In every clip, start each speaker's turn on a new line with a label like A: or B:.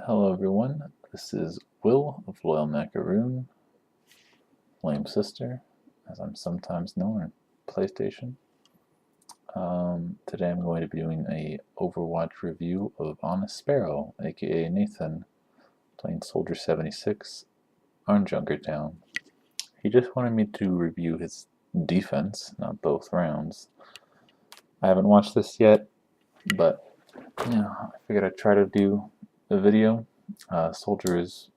A: Hello everyone, this is Will of Loyal Macaroon, Flame Sister, as I'm sometimes known on PlayStation. Today I'm going to be doing a Overwatch review of Honest Sparrow, aka Nathan, playing Soldier 76 on Junkertown. He just wanted me to review his defense, not both rounds. I haven't watched this yet, but I figured I'd try to do a video. Soldier is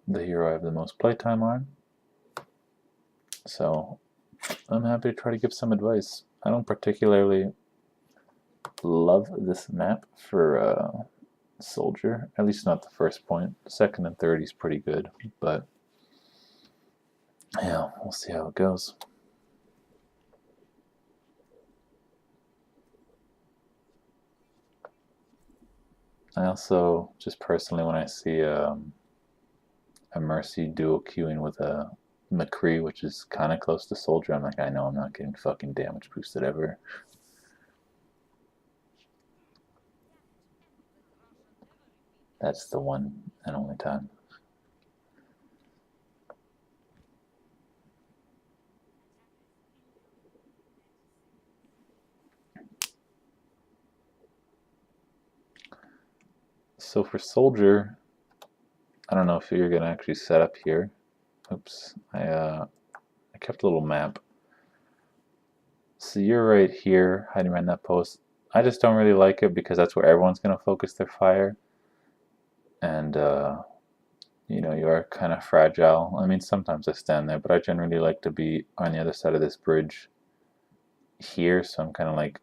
A: the hero I have the most playtime on, so I'm happy to try to give some advice. I don't particularly love this map for Soldier, at least not the first point. Second and third is pretty good, but yeah, we'll see how it goes. I also, just personally, when I see a Mercy dual queuing with a McCree, which is kind of close to Soldier, I'm like, I know I'm not getting fucking damage boosted ever. That's the one and only time. So for Soldier, I don't know if you're gonna actually set up here. Oops, I kept a little map. So you're right here, hiding behind that post. I just don't really like it because that's where everyone's gonna focus their fire. And you are kind of fragile. I mean, sometimes I stand there, but I generally like to be on the other side of this bridge here, so I'm kind of like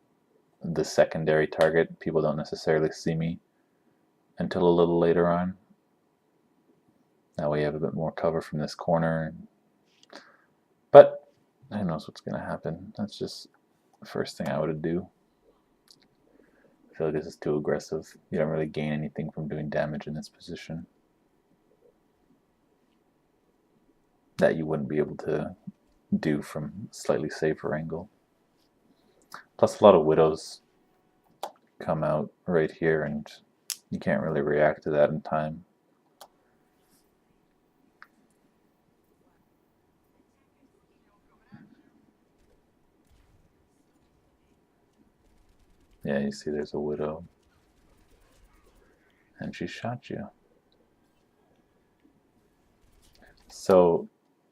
A: the secondary target. People don't necessarily see me until a little later on. That way you have a bit more cover from this corner. But who knows what's going to happen. That's just the first thing I would do. I feel like this is too aggressive. You don't really gain anything from doing damage in this position that you wouldn't be able to do from a slightly safer angle. Plus a lot of Widows come out right here and you can't really react to that in time. Yeah, you see there's a Widow. And she shot you. So,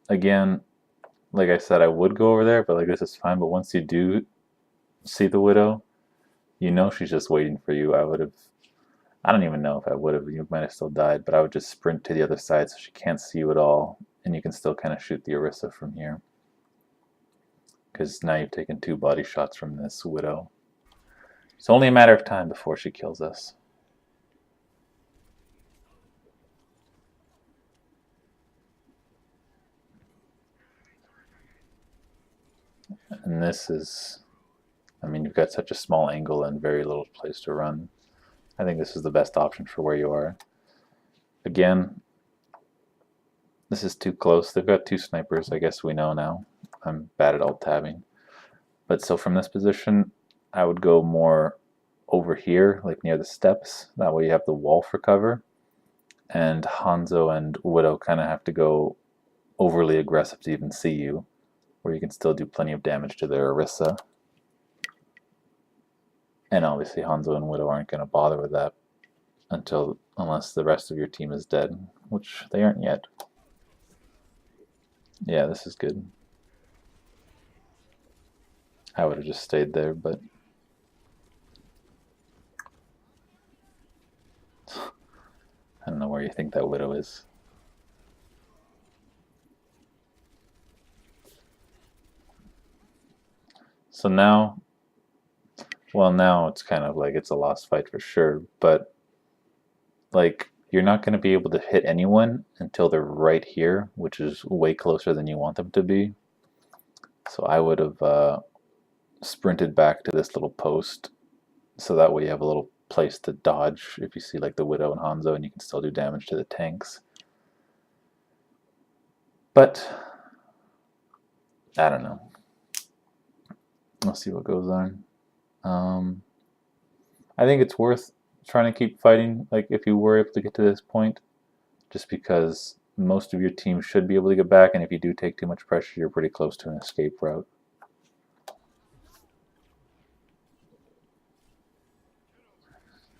A: again, like I said, I would go over there, but like this is fine. But once you do see the Widow, you know she's just waiting for you. I don't even know if I would have, you might have still died, but I would just sprint to the other side so she can't see you at all, and you can still kind of shoot the Orisa from here. Because now you've taken 2 body shots from this Widow. It's only a matter of time before she kills us. And this is, I mean, you've got such a small angle and very little place to run. I think this is the best option for where you are. Again, this is too close. They've got 2 snipers, I guess we know now. I'm bad at alt-tabbing. But so from this position, I would go more over here, like near the steps. That way you have the wall for cover. And Hanzo and Widow kind of have to go overly aggressive to even see you, where you can still do plenty of damage to their Orisa. And obviously Hanzo and Widow aren't going to bother with that unless the rest of your team is dead, which they aren't yet. Yeah, this is good. I would have just stayed there, but I don't know where you think that Widow is. So now, well, now it's kind of like it's a lost fight for sure, but like you're not going to be able to hit anyone until they're right here, which is way closer than you want them to be. So I would have sprinted back to this little post, so that way you have a little place to dodge if you see like the Widow and Hanzo, and you can still do damage to the tanks. But I don't know. We'll see what goes on. I think it's worth trying to keep fighting, like if you were able to get to this point, just because most of your team should be able to get back, and if you do take too much pressure, you're pretty close to an escape route.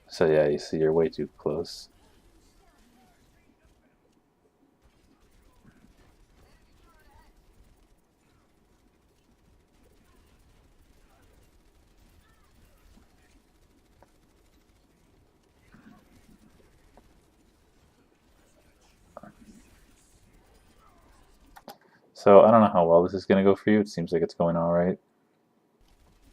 A: So yeah, you see, you're way too close. So I don't know how well this is going to go for you. It seems like it's going all right.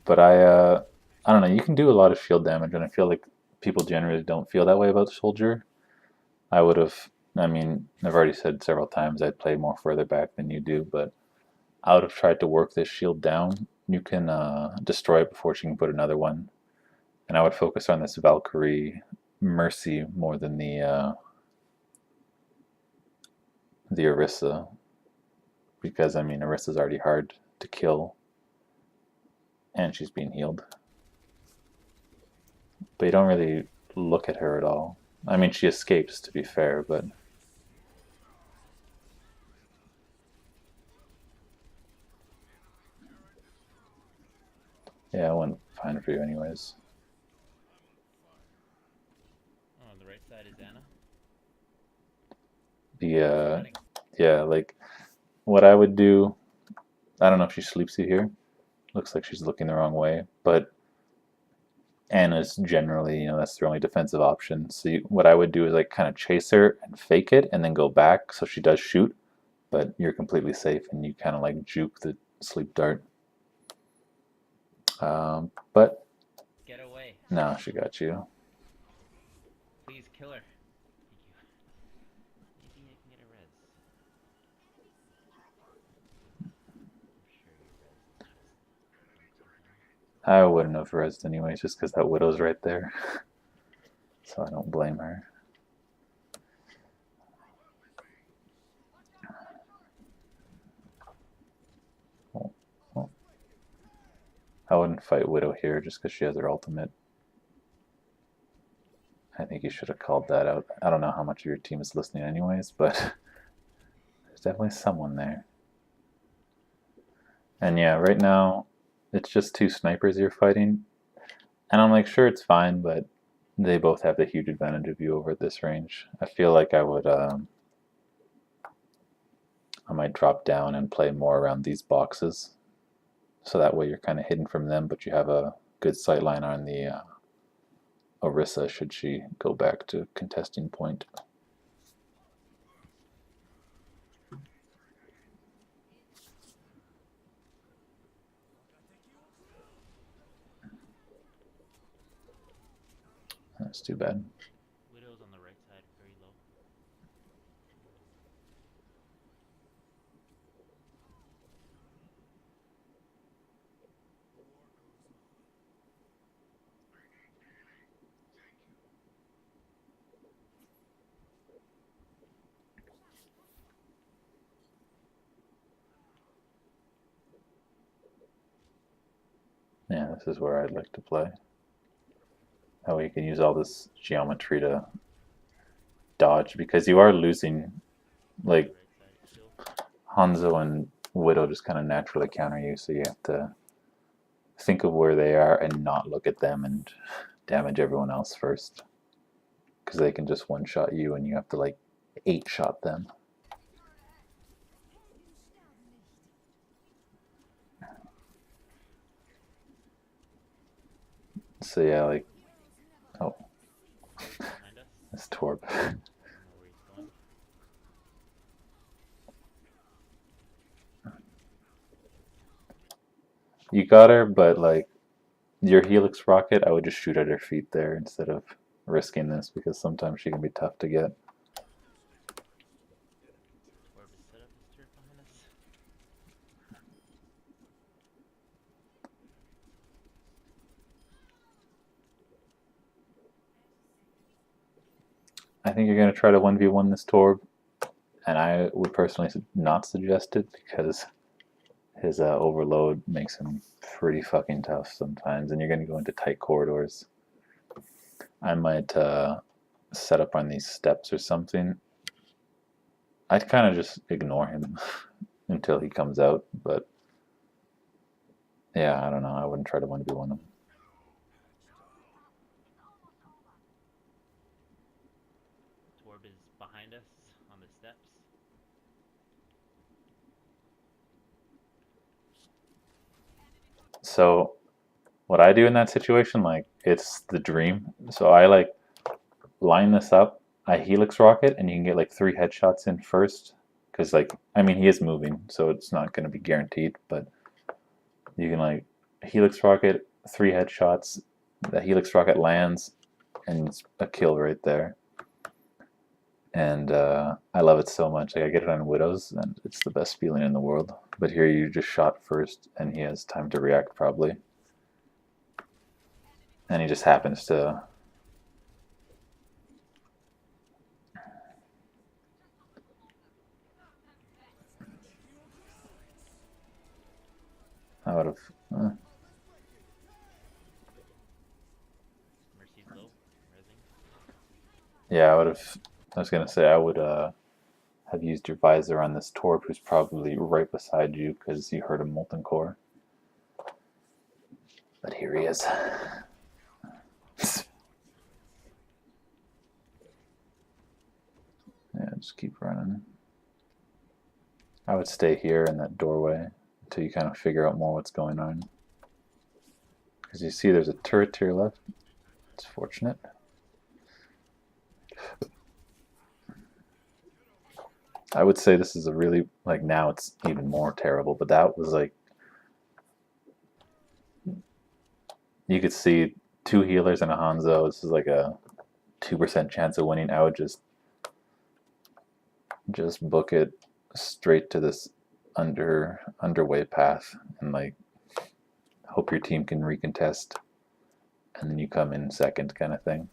A: But I don't know. You can do a lot of shield damage, and I feel like people generally don't feel that way about the soldier. I would have. I mean, I've already said several times I'd play more further back than you do, but I would have tried to work this shield down. You can destroy it before she can put another one, and I would focus on this Valkyrie Mercy more than the Orisa, because I mean Orisa's already hard to kill, and she's being healed. But you don't really look at her at all. I mean, she escapes, to be fair, but yeah, it went fine for you anyways.
B: Oh, on the right side is Anna.
A: Yeah, like what I would do, I don't know if she sleeps you here. Looks like she's looking the wrong way, but Anna's generally, that's their only defensive option. So what I would do is like kind of chase her and fake it and then go back so she does shoot, but you're completely safe and you kind of like juke the sleep dart. But
B: Get away.
A: no, she got you.
B: Please kill her. Thank you. Maybe I can get a res. I'm sure you res.
A: I wouldn't have rezzed anyways, just because that widow's right there. So I don't blame her. I wouldn't fight Widow here just because she has her ultimate. I think you should have called that out. I don't know how much of your team is listening anyways, but there's definitely someone there. And yeah, right now it's just two snipers you're fighting. And I'm like, sure, it's fine, but they both have the huge advantage of you over at this range. I feel like I might drop down and play more around these boxes. So that way you're kind of hidden from them, but you have a good sight line on the Orisa should she go back to contesting point. That's too bad.
B: Widow's on the right side, very low.
A: Yeah, this is where I'd like to play. That way you can use all this geometry to dodge, because you are losing, like, Hanzo and Widow just kind of naturally counter you, so you have to think of where they are and not look at them and damage everyone else first. Because they can just one-shot you and you have to, like, 8-shot them. So yeah, like, oh, that's Torb. You got her, but like your Helix rocket, I would just shoot at her feet there instead of risking this, because sometimes she can be tough to get. I think you're going to try to 1v1 this Torb, and I would personally not suggest it because his overload makes him pretty fucking tough sometimes, and you're going to go into tight corridors. I might set up on these steps or something. I'd kind of just ignore him until he comes out, but yeah, I don't know. I wouldn't try to 1v1 him.
B: Torb is behind us on the steps.
A: So what I do in that situation, like, it's the dream. So I like line this up, I helix rocket, and you can get like 3 headshots in first. Because, like, I mean, he is moving, so it's not going to be guaranteed, but you can, like, helix rocket, 3 headshots, the helix rocket lands, and it's a kill right there. And I love it so much. Like, I get it on Widows, and it's the best feeling in the world. But here you just shot first, and he has time to react, probably. And he just happens to... I would have...
B: Mercy's low. Rising.
A: Yeah, I would have... I was going to say, I would have used your visor on this Torb, who's probably right beside you, because you heard a Molten Core. But here he is. Yeah, just keep running. I would stay here in that doorway until you kind of figure out more what's going on. Because you see there's a turret to your left. It's fortunate. I would say this is a really, like, now it's even more terrible, but that was like, you could see 2 healers and a Hanzo. This is like a 2% chance of winning. I would just book it straight to this underway path and, like, hope your team can recontest, and then you come in second, kind of thing.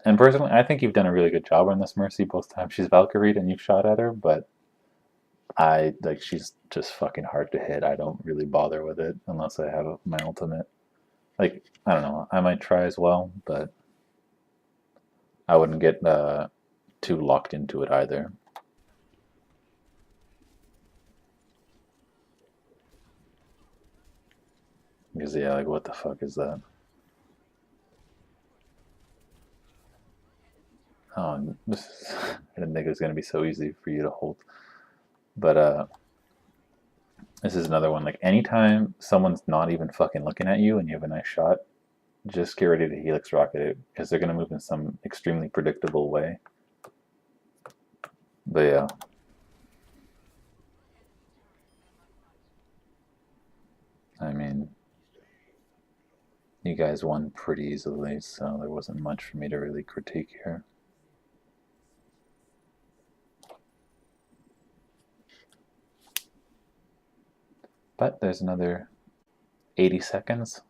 A: And personally, I think you've done a really good job on this Mercy both times she's Valkyried and you've shot at her, but she's just fucking hard to hit. I don't really bother with it unless I have my ultimate. Like, I don't know, I might try as well, but I wouldn't get too locked into it either. Because, yeah, like, what the fuck is that? Oh, I didn't think it was going to be so easy for you to hold. But this is another one. Like, anytime someone's not even fucking looking at you and you have a nice shot, just get ready to helix rocket it, because they're going to move in some extremely predictable way. But yeah. I mean, you guys won pretty easily, so there wasn't much for me to really critique here. But there's another 80 seconds.